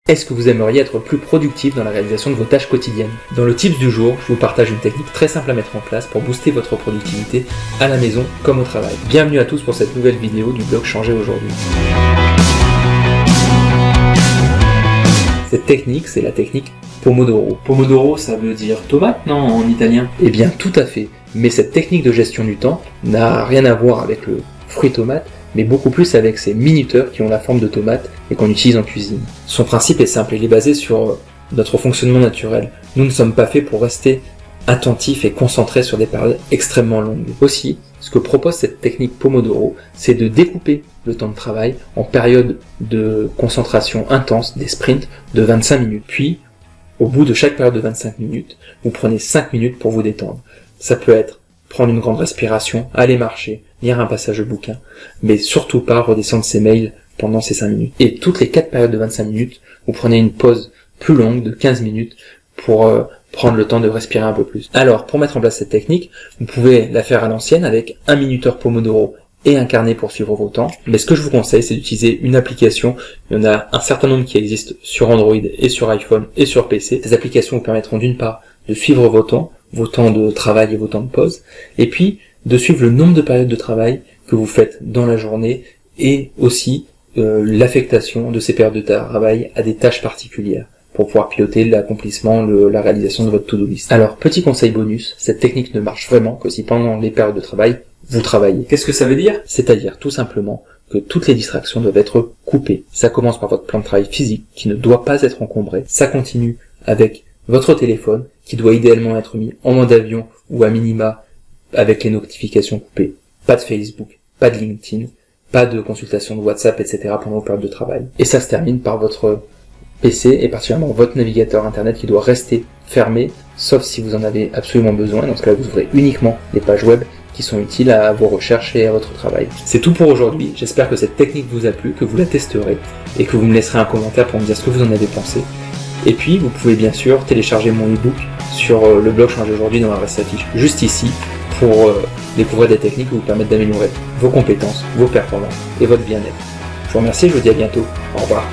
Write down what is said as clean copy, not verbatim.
Est-ce que vous aimeriez être plus productif dans la réalisation de vos tâches quotidiennes? Dans le tips du jour, je vous partage une technique très simple à mettre en place pour booster votre productivité à la maison comme au travail. Bienvenue à tous pour cette nouvelle vidéo du blog Changer aujourd'hui. Cette technique, c'est la technique Pomodoro. Pomodoro, ça veut dire tomate, non, en italien? Eh bien, tout à fait. Mais cette technique de gestion du temps n'a rien à voir avec le fruit tomate, mais beaucoup plus avec ces minuteurs qui ont la forme de tomates et qu'on utilise en cuisine. Son principe est simple, il est basé sur notre fonctionnement naturel. Nous ne sommes pas faits pour rester attentifs et concentrés sur des périodes extrêmement longues. Aussi, ce que propose cette technique Pomodoro, c'est de découper le temps de travail en périodes de concentration intense, des sprints de 25 minutes. Puis, au bout de chaque période de 25 minutes, vous prenez 5 minutes pour vous détendre. Ça peut être prendre une grande respiration, aller marcher, lire un passage de bouquin, mais surtout pas redescendre ses mails pendant ces 5 minutes. Et toutes les 4 périodes de 25 minutes, vous prenez une pause plus longue de 15 minutes pour prendre le temps de respirer un peu plus. Alors, pour mettre en place cette technique, vous pouvez la faire à l'ancienne avec un minuteur Pomodoro et un carnet pour suivre vos temps. Mais ce que je vous conseille, c'est d'utiliser une application. Il y en a un certain nombre qui existent sur Android et sur iPhone et sur PC. Ces applications vous permettront d'une part de suivre vos temps de travail et vos temps de pause, et puis de suivre le nombre de périodes de travail que vous faites dans la journée et aussi l'affectation de ces périodes de travail à des tâches particulières pour pouvoir piloter l'accomplissement, la réalisation de votre to-do list. Alors, petit conseil bonus, cette technique ne marche vraiment que si pendant les périodes de travail, vous travaillez. Qu'est-ce que ça veut dire? C'est-à-dire tout simplement que toutes les distractions doivent être coupées. Ça commence par votre plan de travail physique qui ne doit pas être encombré. Ça continue avec votre téléphone qui doit idéalement être mis en mode avion ou à minima avec les notifications coupées. Pas de Facebook, pas de LinkedIn, pas de consultation de WhatsApp, etc. pendant vos périodes de travail. Et ça se termine par votre PC et particulièrement votre navigateur internet qui doit rester fermé, sauf si vous en avez absolument besoin. Dans ce cas-là, vous ouvrez uniquement les pages web qui sont utiles à vos recherches et à votre travail. C'est tout pour aujourd'hui. J'espère que cette technique vous a plu, que vous la testerez et que vous me laisserez un commentaire pour me dire ce que vous en avez pensé. Et puis, vous pouvez bien sûr télécharger mon e-book sur le blog Changer aujourd'hui dans l'adresse s'affiche juste ici pour découvrir des techniques qui vous permettent d'améliorer vos compétences, vos performances et votre bien-être. Je vous remercie et je vous dis à bientôt. Au revoir.